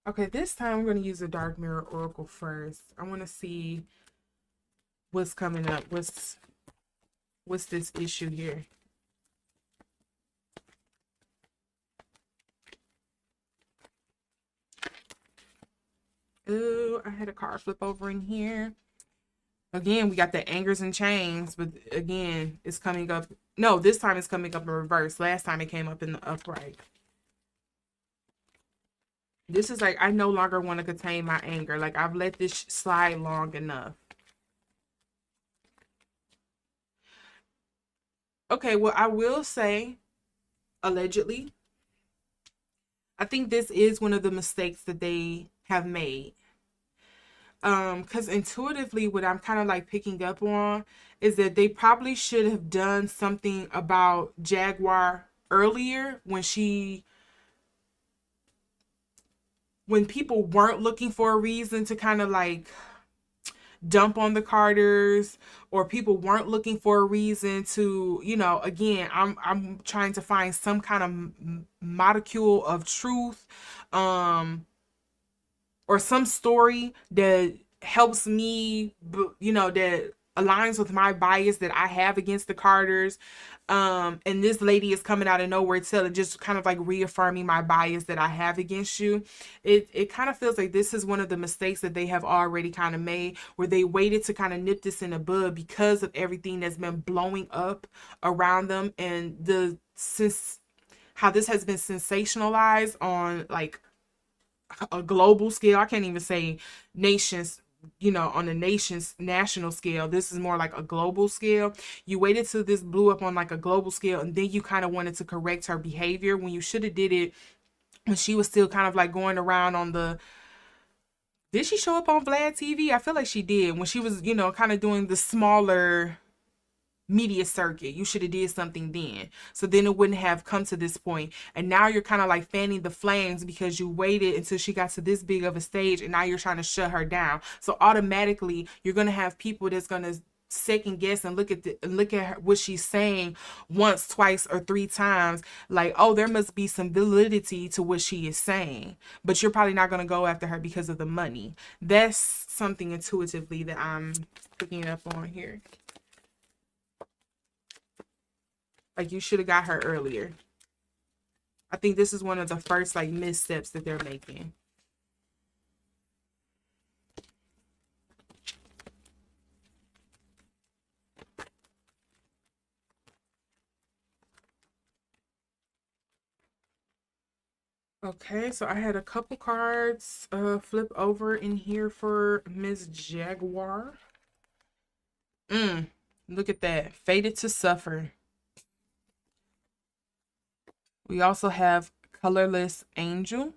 Okay, this time I'm going to use the Dark Mirror Oracle first. I want to see what's coming up. What's this issue here? Oh, I had a card flip over in here. Again, we got the angers and chains, but again, it's coming up. No, this time it's coming up in reverse. Last time it came up in the upright. This is like, I no longer want to contain my anger. Like, I've let this slide long enough. Okay, well, I will say, allegedly, I think this is one of the mistakes that they have made. Because intuitively, what I'm kind of like picking up on is that they probably should have done something about Jaguar earlier when people weren't looking for a reason to kind of like dump on the Carters, or people weren't looking for a reason to, again, I'm trying to find some kind of modicule of truth, or some story that helps me, that aligns with my bias that I have against the Carters. And this lady is coming out of nowhere telling, just kind of like reaffirming my bias that I have against you. It kind of feels like this is one of the mistakes that they have already kind of made, where they waited to kind of nip this in the bud because of everything that's been blowing up around them, and since how this has been sensationalized on like a global scale. I can't even say nations, on a nation's national scale. This is more like a global scale. You waited till this blew up on like a global scale, and then you kind of wanted to correct her behavior when you should have did it when she was still kind of like going around on the. Did she show up on Vlad TV? I feel like she did when she was, kind of doing the smaller media circuit. You should have did something then, so then it wouldn't have come to this point. And now you're kind of like fanning the flames because you waited until she got to this big of a stage, and now you're trying to shut her down. So automatically you're gonna have people that's gonna second guess and look at her, what she's saying once, twice, or three times, like, oh, there must be some validity to what she is saying, but you're probably not going to go after her because of the money. That's something intuitively that I'm picking up on here. Like, you should have got her earlier. I think this is one of the first like missteps that they're making. Okay, so I had a couple cards flip over in here for Miss Jaguar. Look at that. Fated to suffer. We also have Colorless Angel.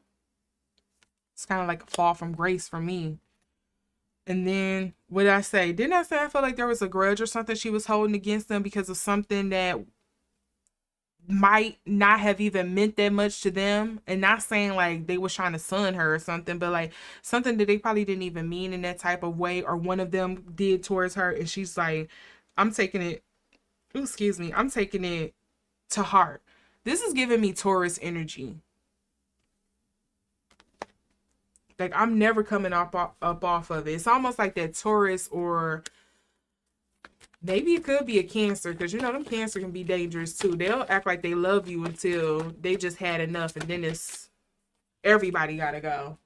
It's kind of like a fall from grace for me. And then what did I say? Didn't I say I felt like there was a grudge or something she was holding against them because of something that might not have even meant that much to them? And not saying like they was trying to sun her or something, but like something that they probably didn't even mean in that type of way, or one of them did towards her. And she's like, I'm taking it, ooh, excuse me, I'm taking it to heart. This is giving me Taurus energy. Like I'm never coming up off of it. It's almost like that Taurus, or maybe it could be a Cancer, because you know them Cancer can be dangerous too. They'll act like they love you until they just had enough, and then it's everybody gotta go.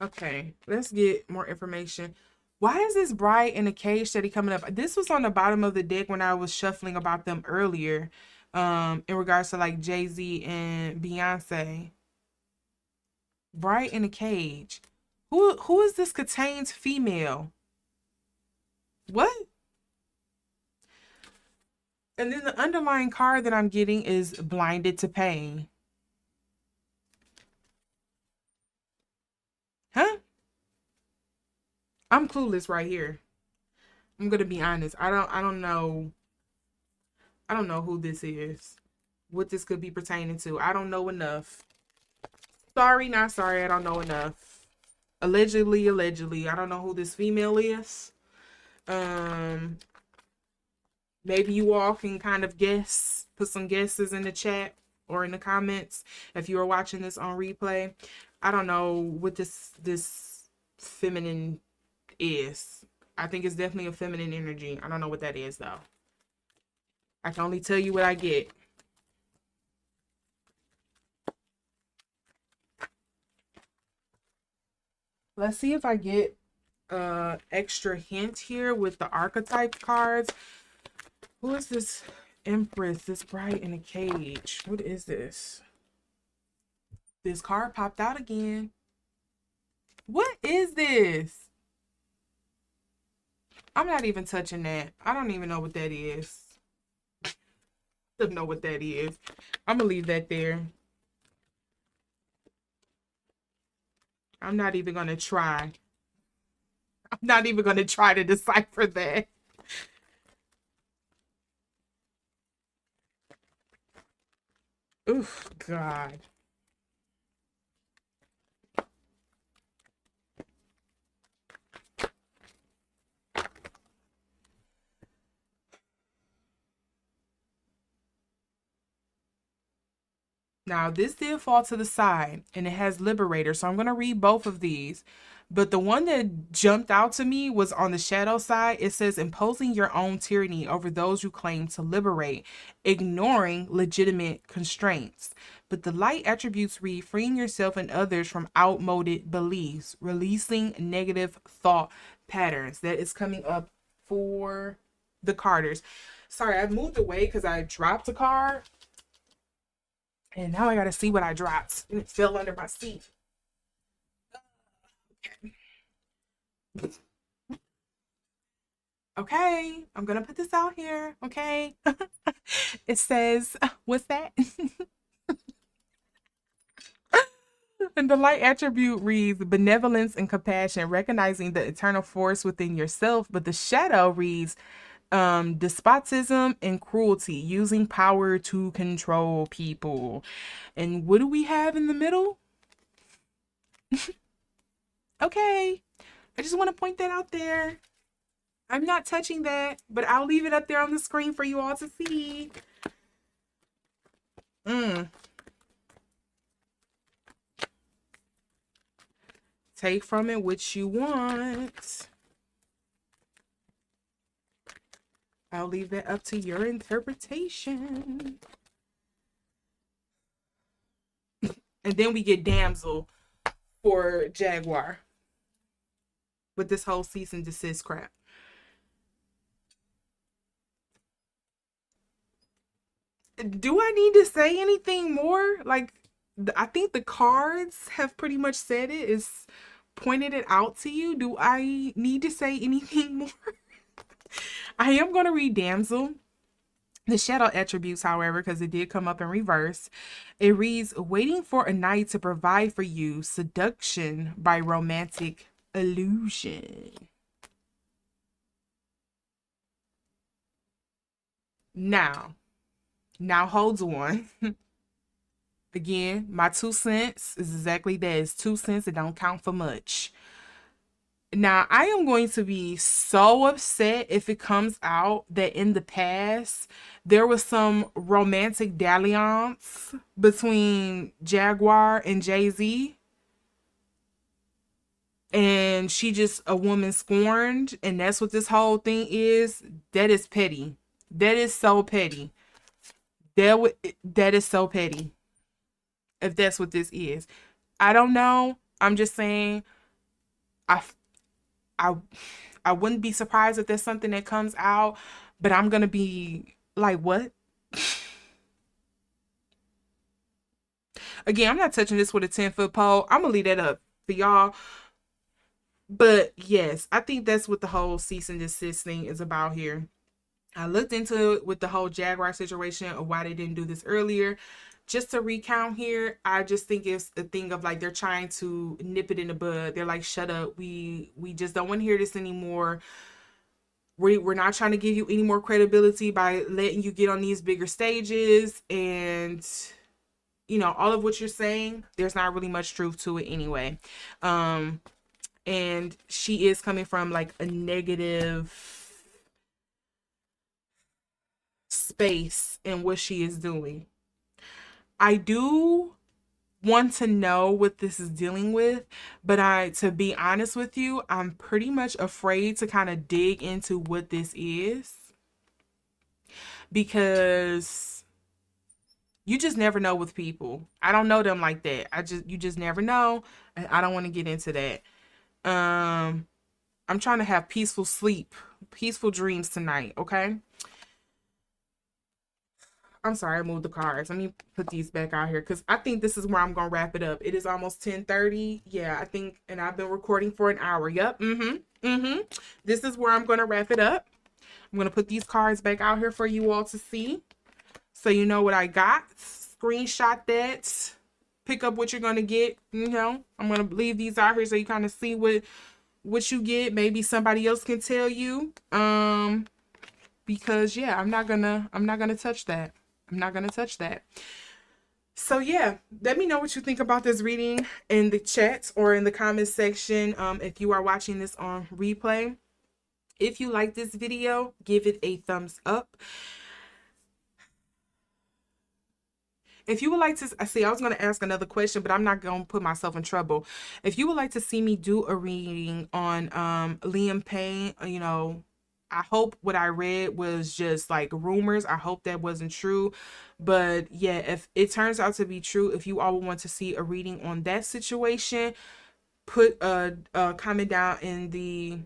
Okay, let's get more information. Why is this bride in a cage steady coming up? This was on the bottom of the deck when I was shuffling about them earlier, in regards to like Jay-Z and Beyonce. Bride in a cage. Who is this contained female? What? And then the underlying card that I'm getting is blinded to pain. Huh? I'm clueless right here. I'm gonna be honest. I don't know. I don't know who this is. What this could be pertaining to. I don't know enough. Sorry, not sorry. I don't know enough. Allegedly. I don't know who this female is. Um, Maybe you all can kind of guess, put some guesses in the chat or in the comments if you are watching this on replay. I don't know what this feminine is. I think it's definitely a feminine energy. I don't know what that is though. I can only tell you what I get. Let's see if I get extra hint here with the archetype cards. Who is this Empress, this bride in a cage? What is this? This card popped out again. What is this? I'm not even touching that. I don't even know what that is. Don't know what that is. I'm gonna leave that there. I'm not even gonna try. I'm not even gonna try to decipher that. Oof, God. Now, this did fall to the side and it has Liberator. So I'm going to read both of these. But the one that jumped out to me was on the shadow side. It says imposing your own tyranny over those you claim to liberate, ignoring legitimate constraints. But the light attributes read freeing yourself and others from outmoded beliefs, releasing negative thought patterns. That is coming up for the Carters. Sorry, I moved away because I dropped a card. And now I gotta see what I dropped. And it fell under my seat. Okay. Okay, I'm gonna put this out here. Okay. It says, what's that? And the light attribute reads benevolence and compassion, recognizing the eternal force within yourself. But the shadow reads despotism and cruelty, using power to control people. And what do we have in the middle? Okay, I just want to point that out there. I'm not touching that, but I'll leave it up there on the screen for you all to see. Take from it what you want. I'll leave that up to your interpretation. And then we get damsel for Jaguar with this whole cease and desist crap. Do I need to say anything more? Like, I think the cards have pretty much said it. It's pointed it out to you. Do I need to say anything more? I am going to read damsel. The shadow attributes, however, because it did come up in reverse, it reads, waiting for a night to provide for you, seduction by romantic illusion. Now, holds on. Again, my 2 cents is exactly that. It's 2 cents. It don't count for much. Now, I am going to be so upset if it comes out that in the past there was some romantic dalliance between Jaguar and Jay-Z, and she just a woman scorned, and that's what this whole thing is. That is petty. That is so petty. That is so petty. If that's what this is, I don't know. I'm just saying. I I I wouldn't be surprised if there's something that comes out, but I'm gonna be like, what? Again, I'm not touching this with a 10-foot pole. I'm gonna leave that up for y'all. But yes, I think that's what the whole cease and desist thing is about here. I looked into it with the whole Jaguar situation of why they didn't do this earlier. Just to recount here, I just think it's a thing of like they're trying to nip it in the bud. They're like, shut up. We just don't want to hear this anymore. We're not trying to give you any more credibility by letting you get on these bigger stages, and all of what you're saying, there's not really much truth to it anyway. And she is coming from like a negative space in what she is doing. I do want to know what this is dealing with, but to be honest with you, I'm pretty much afraid to kind of dig into what this is, because you just never know with people. I don't know them like that. You just never know, and I don't want to get into that. I'm trying to have peaceful sleep, peaceful dreams tonight, okay? I'm sorry, I moved the cards. Let me put these back out here because I think this is where I'm gonna wrap it up. It is almost 10:30. Yeah, I think, and I've been recording for an hour. Yep. This is where I'm gonna wrap it up. I'm gonna put these cards back out here for you all to see, so you know what I got. Screenshot that. Pick up what you're gonna get. I'm gonna leave these out here so you kind of see what you get. Maybe somebody else can tell you. Because yeah, I'm not gonna touch that. I'm not gonna touch that. So yeah, let me know what you think about this reading in the chat or in the comments section. If you are watching this on replay, if you like this video, give it a thumbs up. If you would like to, I was going to ask another question, but I'm not going to put myself in trouble. If you would like to see me do a reading on Liam Payne, I hope what I read was just like rumors. I hope that wasn't true. But yeah, if it turns out to be true, if you all want to see a reading on that situation, put a comment down in the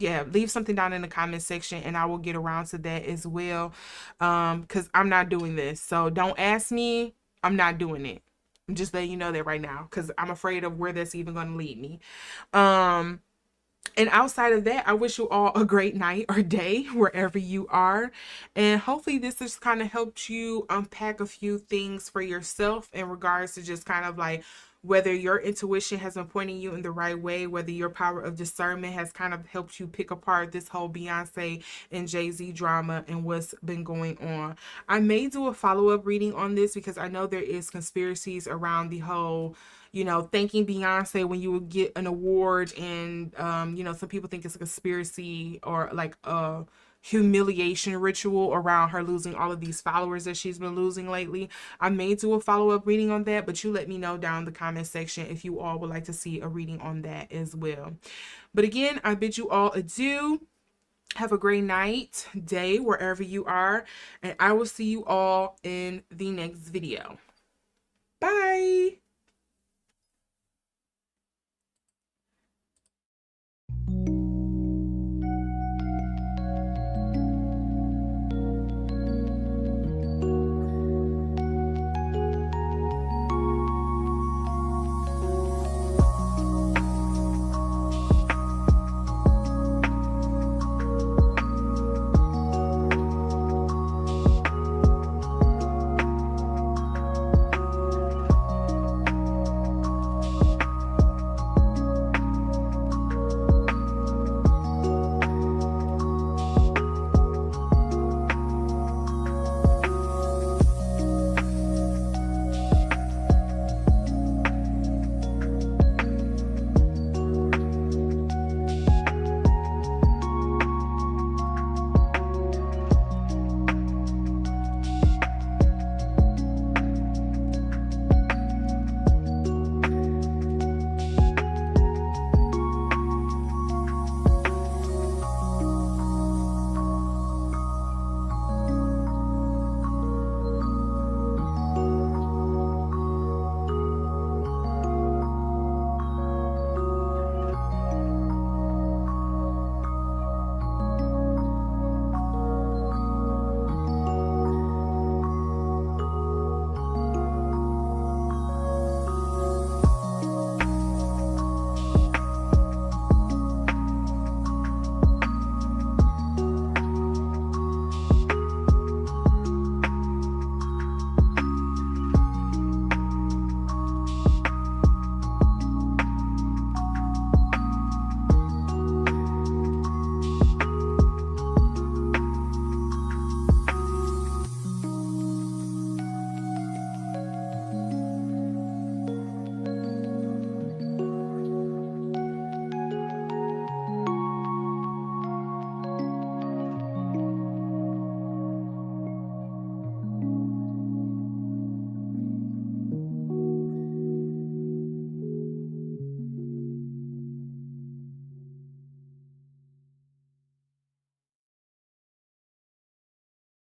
leave something down in the comment section, and I will get around to that as well. Because I'm not doing this. So don't ask me. I'm not doing it. I'm just letting you know that right now, because I'm afraid of where that's even going to lead me. And outside of that, I wish you all a great night or day wherever you are. And hopefully this has kind of helped you unpack a few things for yourself in regards to just kind of like whether your intuition has been pointing you in the right way, whether your power of discernment has kind of helped you pick apart this whole Beyonce and Jay-Z drama and what's been going on. I may do a follow-up reading on this because I know there is conspiracies around the whole thanking Beyonce when you would get an award, and some people think it's a conspiracy or like a humiliation ritual around her losing all of these followers that she's been losing lately. I may do a follow-up reading on that, but you let me know down in the comment section if you all would like to see a reading on that as well. But again, I bid you all adieu. Have a great night, day, wherever you are, and I will see you all in the next video. Bye.